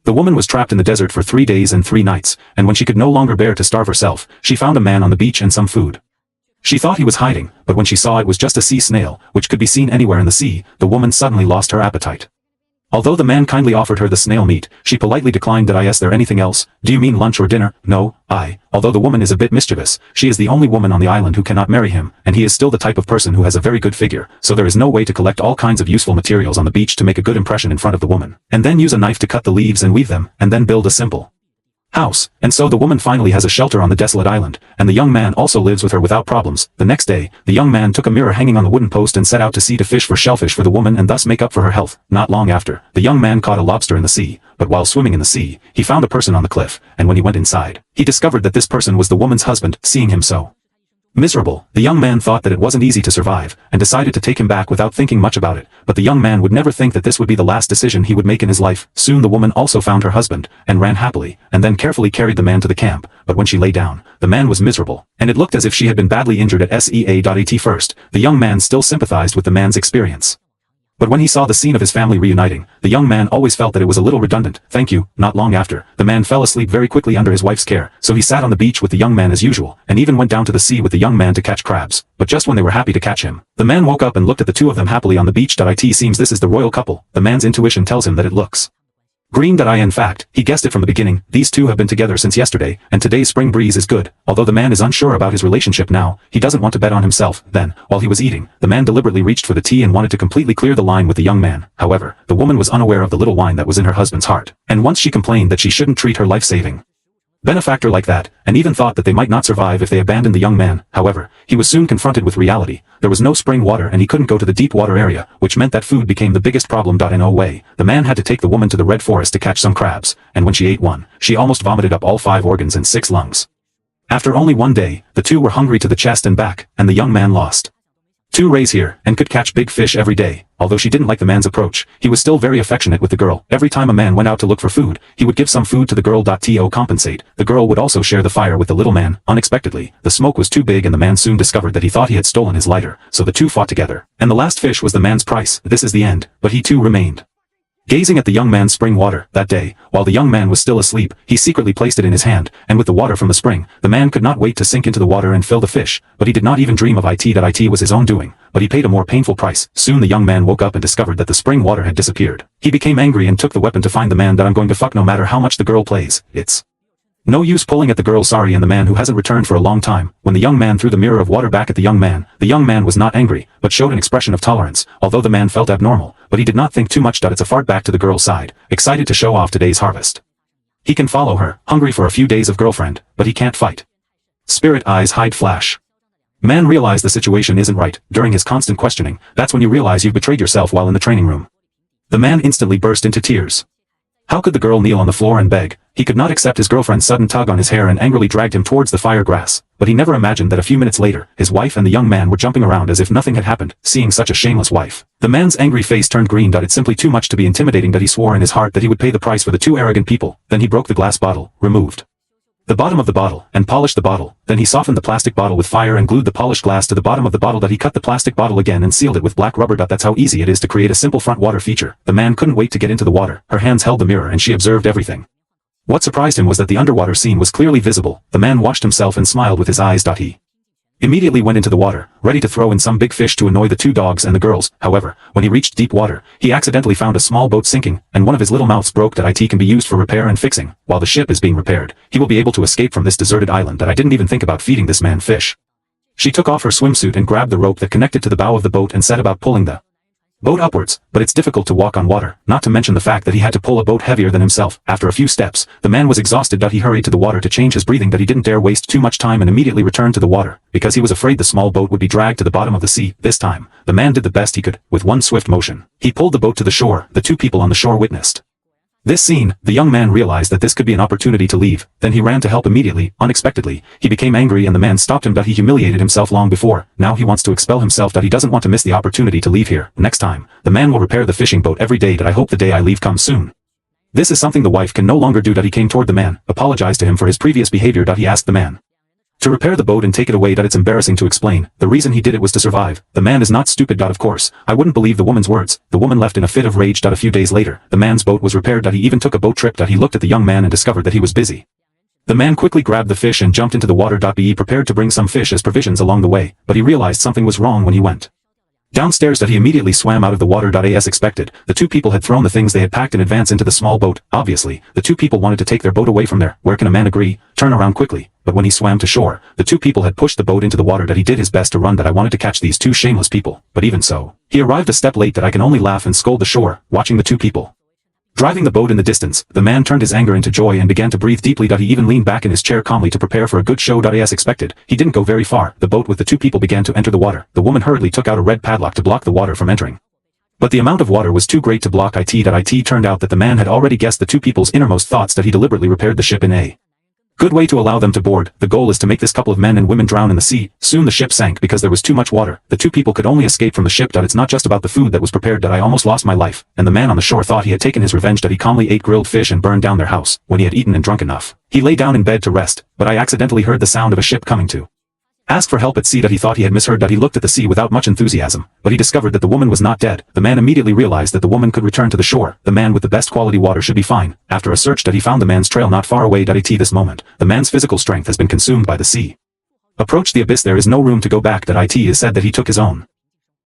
The woman was trapped in the desert for 3 days and 3 nights, and when she could no longer bear to starve herself, she found a man on the beach and some food. She thought he was hiding, but when she saw it was just a sea snail, which could be seen anywhere in the sea, the woman suddenly lost her appetite. Although the man kindly offered her the snail meat, she politely declined. Did I ask there anything else? Do you mean lunch or dinner? No, although the woman is a bit mischievous, she is the only woman on the island who cannot marry him, and he is still the type of person who has a very good figure, so there is no way to collect all kinds of useful materials on the beach to make a good impression in front of the woman, and then use a knife to cut the leaves and weave them, and then build a simple house. And so the woman finally has a shelter on the desolate island, and the young man also lives with her without problems. The next day, the young man took a mirror hanging on the wooden post and set out to sea to fish for shellfish for the woman and thus make up for her health. Not long after, the young man caught a lobster in the sea, but while swimming in the sea, he found a person on the cliff, and when he went inside, he discovered that this person was the woman's husband. Seeing him so miserable, the young man thought that it wasn't easy to survive, and decided to take him back without thinking much about it, but the young man would never think that this would be the last decision he would make in his life. Soon the woman also found her husband, and ran happily, and then carefully carried the man to the camp, but when she lay down, the man was miserable, and it looked as if she had been badly injured at sea. First, the young man still sympathized with the man's experience. But when he saw the scene of his family reuniting, the young man always felt that it was a little redundant. Thank you. Not long after, the man fell asleep very quickly under his wife's care, so he sat on the beach with the young man as usual, and even went down to the sea with the young man to catch crabs. But just when they were happy to catch him, the man woke up and looked at the two of them happily on the beach. It seems this is the royal couple. The man's intuition tells him that it looks green. In fact, he guessed it from the beginning. These two have been together since yesterday, and today's spring breeze is good. Although the man is unsure about his relationship now, he doesn't want to bet on himself. Then, while he was eating, the man deliberately reached for the tea and wanted to completely clear the line with the young man. However, the woman was unaware of the little wine that was in her husband's heart, and once she complained that she shouldn't treat her life-saving benefactor like that, and even thought that they might not survive if they abandoned the young man. However, he was soon confronted with reality. There was no spring water and he couldn't go to the deep water area, which meant that food became the biggest problem. In no way, the man had to take the woman to the red forest to catch some crabs, and when she ate one, she almost vomited up all 5 organs and 6 lungs. After only 1 day, the two were hungry to the chest and back, and the young man lost 2 rays here, and could catch big fish every day. Although she didn't like the man's approach, he was still very affectionate with the girl. Every time a man went out to look for food, he would give some food to the girl. To compensate, the girl would also share the fire with the little man. Unexpectedly, the smoke was too big and the man soon discovered that he thought he had stolen his lighter, so the two fought together, and the last fish was the man's price. This is the end, but he too remained gazing at the young man's spring water. That day, while the young man was still asleep, he secretly placed it in his hand, and with the water from the spring, the man could not wait to sink into the water and fill the fish, but he did not even dream of it was his own doing, but he paid a more painful price. Soon the young man woke up and discovered that the spring water had disappeared. He became angry and took the weapon to find the man. I'm going to fuck no matter how much the girl plays. It's no use pulling at the girl. Sorry. And the man who hasn't returned for a long time. When the young man threw the mirror of water back at the young man was not angry, but showed an expression of tolerance, although the man felt abnormal, but he did not think too much. It's a fart back to the girl's side, excited to show off today's harvest. He can follow her, hungry for a few days of girlfriend, but he can't fight. Spirit eyes hide flash. Man realized the situation isn't right. During his constant questioning, that's when you realize you've betrayed yourself while in the training room. The man instantly burst into tears. How could the girl kneel on the floor and beg? He could not accept his girlfriend's sudden tug on his hair and angrily dragged him towards the fire grass, but he never imagined that a few minutes later, his wife and the young man were jumping around as if nothing had happened. Seeing such a shameless wife, the man's angry face turned green. It's simply too much to be intimidating. He swore in his heart that he would pay the price for the two arrogant people. Then he broke the glass bottle, removed the bottom of the bottle, and polished the bottle. Then he softened the plastic bottle with fire and glued the polished glass to the bottom of the bottle. He cut the plastic bottle again and sealed it with black rubber. That's how easy it is to create a simple front water feature. The man couldn't wait to get into the water. Her hands held the mirror and she observed everything. What surprised him was that the underwater scene was clearly visible. The man washed himself and smiled with his eyes. He immediately went into the water, ready to throw in some big fish to annoy the two dogs and the girls. However, when he reached deep water, he accidentally found a small boat sinking, and one of his little mouths broke. It can be used for repair and fixing. While the ship is being repaired, he will be able to escape from this deserted island. I didn't even think about feeding this man fish. She took off her swimsuit and grabbed the rope that connected to the bow of the boat and set about pulling the boat upwards, but it's difficult to walk on water, not to mention the fact that he had to pull a boat heavier than himself. After a few steps, the man was exhausted. He hurried to the water to change his breathing. He didn't dare waste too much time and immediately returned to the water, because he was afraid the small boat would be dragged to the bottom of the sea. This time, the man did the best he could. With one swift motion, he pulled the boat to the shore. The two people on the shore witnessed this scene. The young man realized that this could be an opportunity to leave. Then he ran to help immediately. Unexpectedly, he became angry and the man stopped him. He humiliated himself long before. Now he wants to expel himself. He doesn't want to miss the opportunity to leave here. Next time, the man will repair the fishing boat every day. I hope the day I leave comes soon. This is something the wife can no longer do. He came toward the man, apologized to him for his previous behavior. He asked the man To repair the boat and take it away. It's embarrassing to explain. The reason he did it was to survive. The man is not stupid. Of course, I wouldn't believe the woman's words. The woman left in a fit of rage. A few days later, the man's boat was repaired. He even took a boat trip. He looked at the young man and discovered that he was busy. The man quickly grabbed the fish and jumped into the water. Be prepared to bring some fish as provisions along the way, but he realized something was wrong when he went downstairs. He immediately swam out of the water. As expected, the two people had thrown the things they had packed in advance into the small boat. Obviously, the two people wanted to take their boat away from there. Where can a man agree? Turn around quickly. But when he swam to shore, the two people had pushed the boat into the water. He did his best to run. I wanted to catch these two shameless people, but even so, he arrived a step late. I can only laugh and scold the shore, watching the two people driving the boat in the distance. The man turned his anger into joy and began to breathe deeply. He even leaned back in his chair calmly to prepare for a good show. As expected, he didn't go very far. The boat with the two people began to enter the water. The woman hurriedly took out a red padlock to block the water from entering. But the amount of water was too great to block it. It turned out that the man had already guessed the two people's innermost thoughts. He deliberately repaired the ship in a good way to allow them to board. The goal is to make this couple of men and women drown in the sea. Soon the ship sank because there was too much water. The two people could only escape from the ship. It's not just about the food that was prepared. I almost lost my life, and the man on the shore thought he had taken his revenge. He calmly ate grilled fish and burned down their house. When he had eaten and drunk enough, he lay down in bed to rest, but I accidentally heard the sound of a ship coming to ask for help at sea. He thought he had misheard. He looked at the sea without much enthusiasm, but he discovered that the woman was not dead. The man immediately realized that the woman could return to the shore. The man with the best quality water should be fine. After a search, he found the man's trail not far away. This moment, the man's physical strength has been consumed by the sea. Approach the abyss. There is no room to go back. It is said that he took his own